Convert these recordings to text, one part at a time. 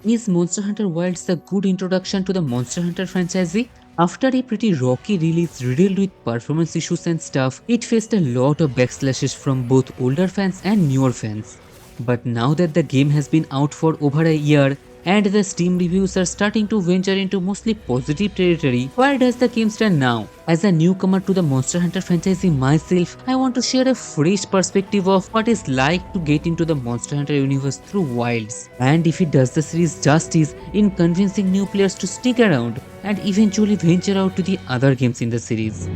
Is Monster Hunter Wilds a good introduction to the Monster Hunter franchise? After a pretty rocky release riddled with performance issues and stuff, it faced a lot of backslashes from both older fans and newer fans. But now that the game has been out for over a year and the Steam reviews are starting to venture into mostly positive territory, where does the game stand now? As a newcomer to the Monster Hunter franchise myself, I want to share a fresh perspective of what it's like to get into the Monster Hunter universe through Wilds, and if it does the series justice in convincing new players to stick around and eventually venture out to the other games in the series.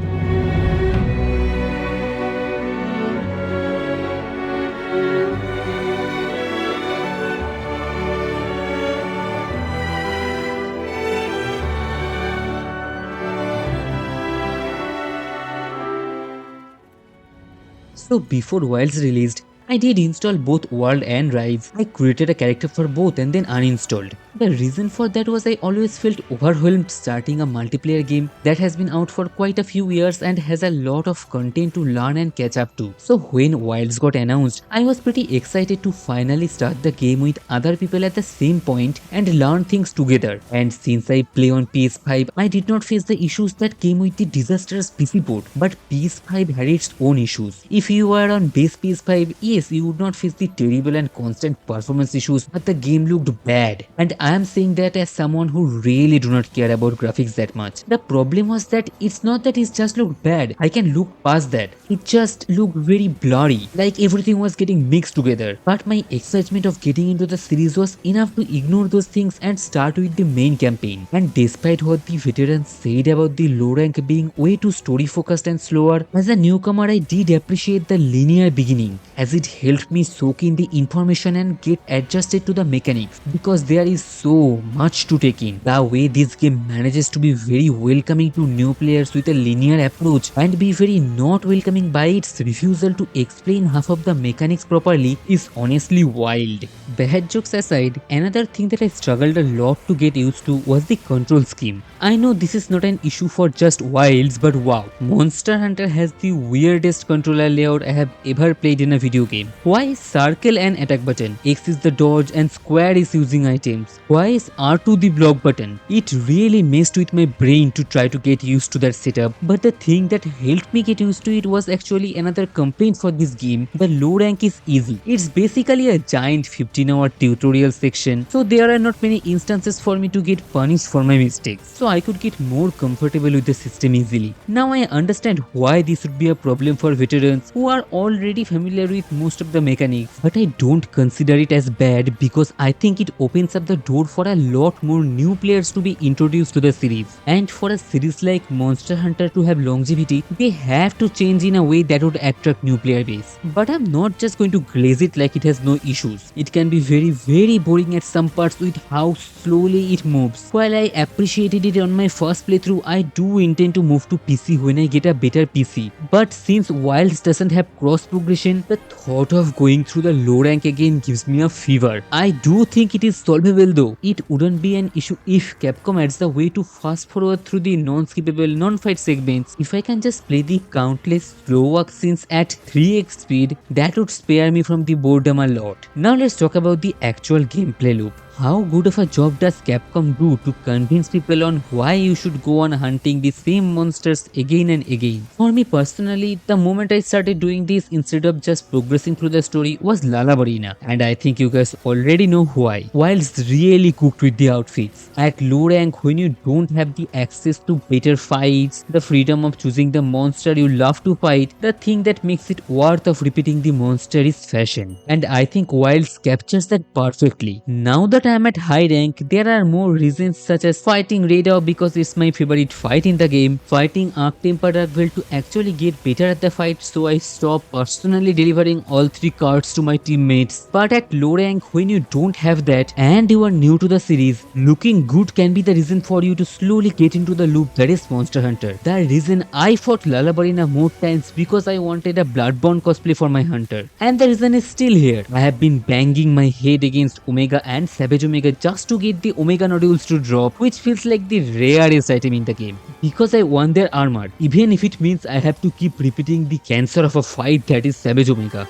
So before Wilds released, I did install both World and Rise. I created a character for both and then uninstalled. The reason for that was I always felt overwhelmed starting a multiplayer game that has been out for quite a few years and has a lot of content to learn and catch up to. So when Wilds got announced, I was pretty excited to finally start the game with other people at the same point and learn things together. And since I play on PS5, I did not face the issues that came with the disastrous PC port, but PS5 had its own issues. If you were on base PS5, yes, you would not face the terrible and constant performance issues, but the game looked bad. And I am saying that as someone who really do not care about graphics that much. The problem was that it's not that it just looked bad. I can look past that. It just looked very blurry, like everything was getting mixed together. But my excitement of getting into the series was enough to ignore those things and start with the main campaign. And despite what the veterans said about the low rank being way too story focused and slower, as a newcomer I did appreciate the linear beginning, as it helped me soak in the information and get adjusted to the mechanics, because there is so much to take in. The way this game manages to be very welcoming to new players with a linear approach and be very not welcoming by its refusal to explain half of the mechanics properly is honestly wild. Bad jokes aside, another thing that I struggled a lot to get used to was the control scheme. I know this is not an issue for just Wilds, but wow, Monster Hunter has the weirdest controller layout I have ever played in a video game. Why is circle an attack button, X is the dodge and square is using items? Why is R2 the block button? It really messed with my brain to try to get used to that setup, but the thing that helped me get used to it was actually another complaint for this game. The low rank is easy. It's basically a giant 15-hour tutorial section, so there are not many instances for me to get punished for my mistakes, so I could get more comfortable with the system easily. Now I understand why this would be a problem for veterans who are already familiar with most of the mechanics, but I don't consider it as bad because I think it opens up the door for a lot more new players to be introduced to the series. And for a series like Monster Hunter to have longevity, they have to change in a way that would attract new player base. But I'm not just going to glaze it like it has no issues. It can be very boring at some parts with how slowly it moves. While I appreciated it on my first playthrough, I do intend to move to PC when I get a better PC. But since Wilds doesn't have cross progression, the thought of going through the low rank again gives me a fever. I do think it is solvable though. It wouldn't be an issue if Capcom adds the way to fast forward through the non-skippable non-fight segments. If I can just play the countless slow walk scenes at 3x speed, that would spare me from the boredom a lot. Now let's talk about the actual gameplay loop. How good of a job does Capcom do to convince people on why you should go on hunting the same monsters again and again? For me personally, the moment I started doing this instead of just progressing through the story was Lalabarina, and I think you guys already know why. Wilds really cooked with the outfits. At low rank, when you don't have the access to better fights, the freedom of choosing the monster you love to fight, the thing that makes it worth of repeating the monster is fashion. And I think Wilds captures that perfectly. Now that I am at high rank, there are more reasons such as fighting Radar because it's my favorite fight in the game, fighting Arc-Tempered Arcville to actually get better at the fight, so I stop personally delivering all 3 cards to my teammates. But at low rank, when you don't have that and you are new to the series, looking good can be the reason for you to slowly get into the loop that is Monster Hunter. The reason I fought Lalabarina more times because I wanted a Bloodborne cosplay for my hunter, and the reason is still here. I have been banging my head against Omega and Savage Omega just to get the Omega nodules to drop, which feels like the rarest item in the game, because I won their armor, even if it means I have to keep repeating the cancer of a fight that is Savage Omega.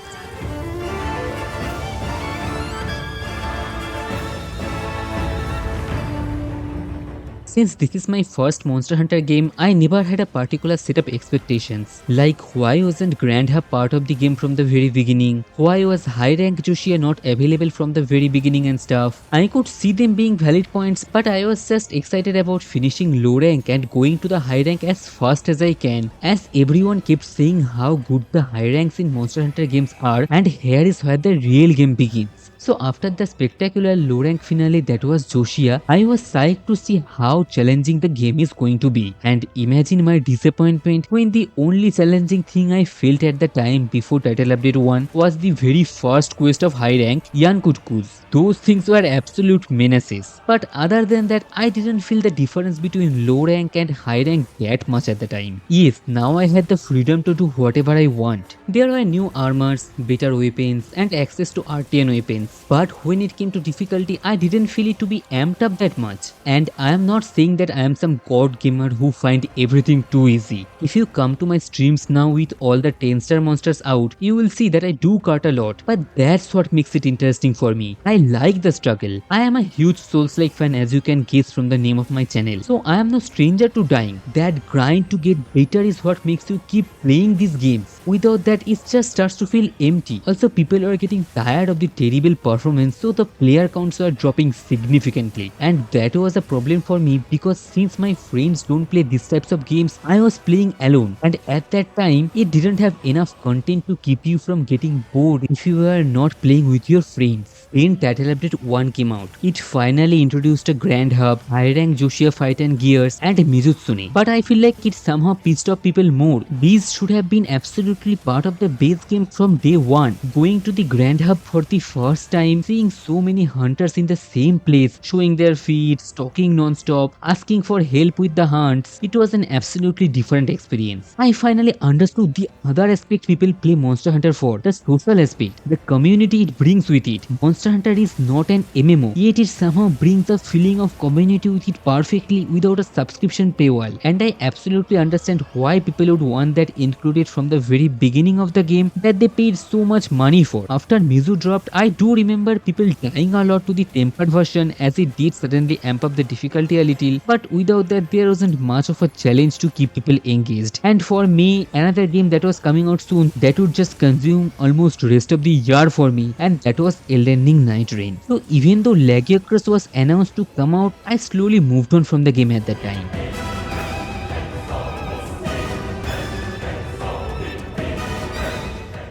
Since this is my first Monster Hunter game, I never had a particular set of expectations. Like why wasn't Grand Hub part of the game from the very beginning? Why was high rank Joshia not available from the very beginning and stuff? I could see them being valid points, but I was just excited about finishing low rank and going to the high rank as fast as I can, as everyone kept saying how good the high ranks in Monster Hunter games are, and here is where the real game begins. So after the spectacular low rank finale that was Joshia, I was psyched to see how challenging the game is going to be. And imagine my disappointment when the only challenging thing I felt at the time before Title Update 1 was the very first quest of high rank, Yankutkuz. Those things were absolute menaces. But other than that, I didn't feel the difference between low rank and high rank that much at the time. Yes, now I had the freedom to do whatever I want. There were new armors, better weapons, and access to RTN weapons. But when it came to difficulty, I didn't feel it to be amped up that much. And I am not saying that I am some god gamer who find everything too easy. If you come to my streams now with all the 10-star monsters out, you will see that I do cut a lot. But that's what makes it interesting for me. I like the struggle. I am a huge Souls-like fan, as you can guess from the name of my channel. So I am no stranger to dying. That grind to get better is what makes you keep playing these games. Without that, it just starts to feel empty. Also, people are getting tired of the terrible performance, so the player counts were dropping significantly, and that was a problem for me because since my friends don't play these types of games, I was playing alone, and at that time it didn't have enough content to keep you from getting bored if you were not playing with your friends. Then Title Update 1 came out. It finally introduced a Grand Hub, high rank Joshia fight and gears, and Mizutsune. But I feel like it somehow pissed off people more. These should have been absolutely part of the base game from day one. Going to the Grand Hub for the first time, seeing so many hunters in the same place, showing their feet, stalking non-stop, asking for help with the hunts, it was an absolutely different experience. I finally understood the other aspect people play Monster Hunter for, the social aspect, the community it brings with it. Monster Hunter is not an MMO, yet it somehow brings a feeling of community with it perfectly without a subscription paywall. And I absolutely understand why people would want that included from the very beginning of the game that they paid so much money for. After Mizu dropped, I do remember people dying a lot to the tempered version, as it did suddenly amp up the difficulty a little, but without that there wasn't much of a challenge to keep people engaged. And for me, another game that was coming out soon that would just consume almost rest of the year for me, and that was Elden Ring Night Rain. So even though Lagiacrus was announced to come out, I slowly moved on from the game at that time.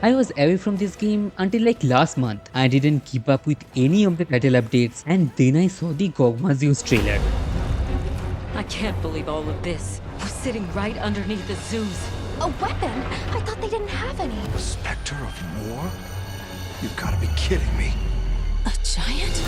I was away from this game until like last month. I didn't keep up with any of the title updates, and then I saw the Gogmazios trailer. I can't believe all of this. We're sitting right underneath the zoos. A weapon? I thought they didn't have any. The specter of war? You've got to be kidding me. A giant?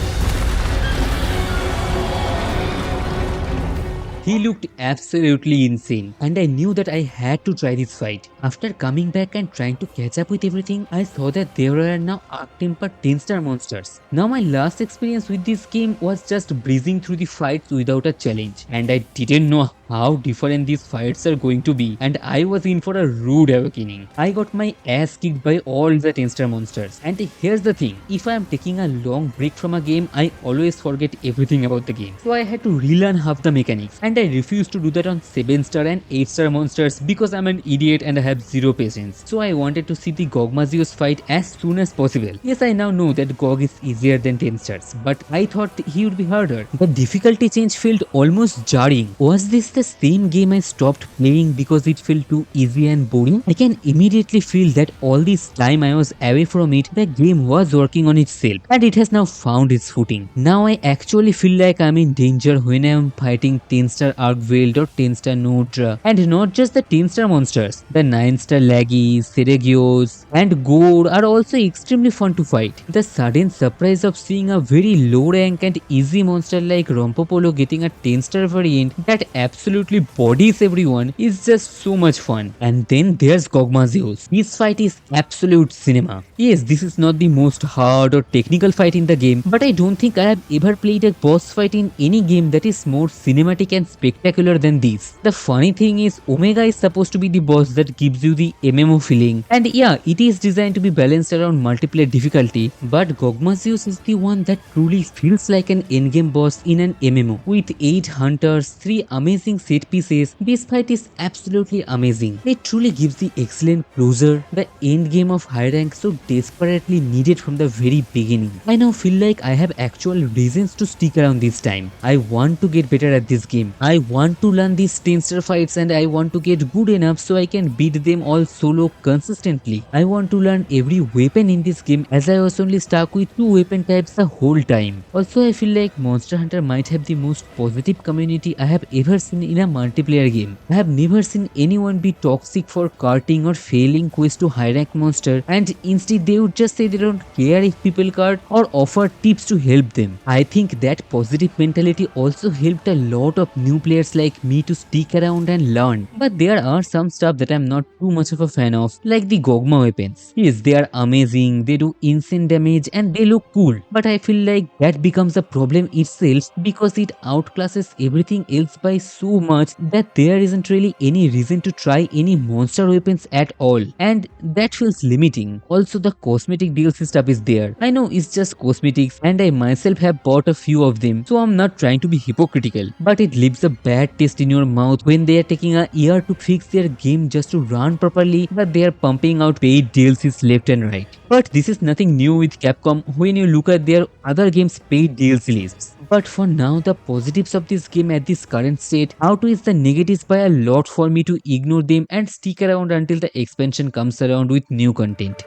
He looked absolutely insane, and I knew that I had to try this fight. After coming back and trying to catch up with everything, I saw that there were now arc-tempered 10-star monsters. Now my last experience with this game was just breezing through the fights without a challenge, and I didn't know how different these fights are going to be, and I was in for a rude awakening. I got my ass kicked by all the 10-star monsters, and here's the thing, if I am taking a long break from a game, I always forget everything about the game. So I had to relearn half the mechanics, and I refused to do that on 7-star and 8-star monsters because I'm an idiot and I have zero patience. So I wanted to see the Gogmazios fight as soon as possible. Yes, I now know that Gog is easier than 10 stars, but I thought he would be harder. The difficulty change felt almost jarring. Was this the same game I stopped playing because it felt too easy and boring? I can immediately feel that all this time I was away from it, the game was working on itself, and it has now found its footing. Now I actually feel like I'm in danger when I am fighting 10-star Arcveld or 10-star Nodra, and not just the 10-star monsters. The 9-star Laggies, Seregios, and Gore are also extremely fun to fight. The sudden surprise of seeing a very low rank and easy monster like Rompopolo getting a 10-star variant that absolutely bodies everyone is just so much fun. And then there's Gogmazios. This fight is absolute cinema. Yes, this is not the most hard or technical fight in the game, but I don't think I have ever played a boss fight in any game that is more cinematic and spectacular than this. The funny thing is, Omega is supposed to be the boss that gives you the MMO feeling, and yeah, it is designed to be balanced around multiplayer difficulty, but Gogmazius is the one that truly feels like an endgame boss in an MMO. With 8 hunters, 3 amazing set pieces, this fight is absolutely amazing. It truly gives the excellent closure, the end game of high rank so desperately needed from the very beginning. I now feel like I have actual reasons to stick around this time. I want to get better at this game. I want to learn these 10-star fights, and I want to get good enough so I can beat them all solo consistently. I want to learn every weapon in this game, as I was only stuck with 2 weapon types the whole time. Also, I feel like Monster Hunter might have the most positive community I have ever seen in a multiplayer game. I have never seen anyone be toxic for carting or failing quests to high rank monster, and instead they would just say they don't care if people cart or offer tips to help them. I think that positive mentality also helped a lot of new players like me to stick around and learn. But there are some stuff that I'm not too much of a fan of, like the Gogma weapons. Yes, they are amazing, they do insane damage and they look cool, but I feel like that becomes a problem itself because it outclasses everything else by so much that there isn't really any reason to try any monster weapons at all, and that feels limiting. Also, the cosmetic DLC stuff is there. I know it's just cosmetics and I myself have bought a few of them, so I'm not trying to be hypocritical, but it leaves a bad taste in your mouth when they are taking a year to fix their game just to run properly, but they are pumping out paid DLCs left and right. But this is nothing new with Capcom when you look at their other games' paid DLC lists. But for now, the positives of this game at this current state outweighs the negatives by a lot for me to ignore them and stick around until the expansion comes around with new content.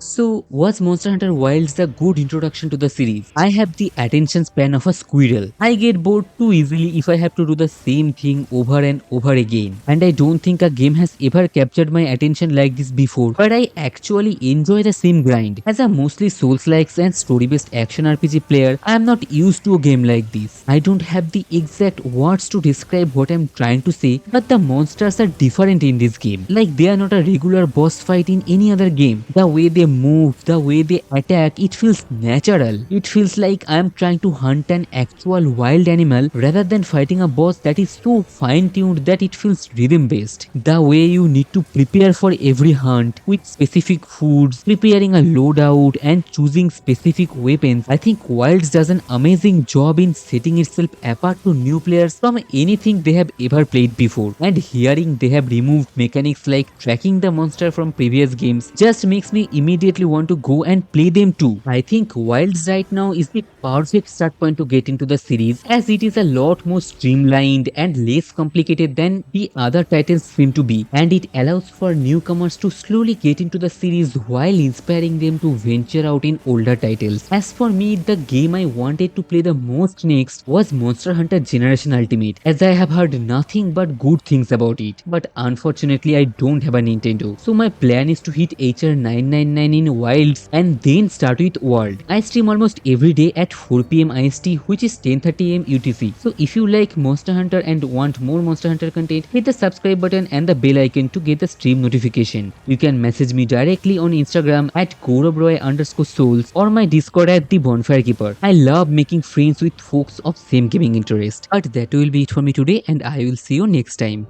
So, was Monster Hunter Wilds a good introduction to the series? I have the attention span of a squirrel. I get bored too easily if I have to do the same thing over and over again. And I don't think a game has ever captured my attention like this before, but I actually enjoy the same grind. As a mostly Souls-likes and story-based action RPG player, I am not used to a game like this. I don't have the exact words to describe what I'm trying to say, but the monsters are different in this game. Like they are not a regular boss fight in any other game. The way they move, the way they attack, it feels natural. It feels like I am trying to hunt an actual wild animal rather than fighting a boss that is so fine-tuned that it feels rhythm-based. The way you need to prepare for every hunt with specific foods, preparing a loadout and choosing specific weapons. I think Wilds does an amazing job in setting itself apart to new players from anything they have ever played before. And hearing they have removed mechanics like tracking the monster from previous games just makes me immediately want to go and play them too. I think Wilds right now is the perfect start point to get into the series, as it is a lot more streamlined and less complicated than the other titles seem to be, and it allows for newcomers to slowly get into the series while inspiring them to venture out in older titles. As for me, the game I wanted to play the most next was Monster Hunter Generation Ultimate, as I have heard nothing but good things about it, but unfortunately I don't have a Nintendo, so my plan is to hit HR 999 in Wilds and then start with World. I stream almost every day at 4 PM IST, which is 10:30 AM UTC. So if you like Monster Hunter and want more Monster Hunter content, hit the subscribe button and the bell icon to get the stream notification. You can message me directly on Instagram at GauravRoy_souls or my Discord at the Bonfire Keeper. I love making friends with folks of same gaming interest. But that will be it for me today, and I will see you next time.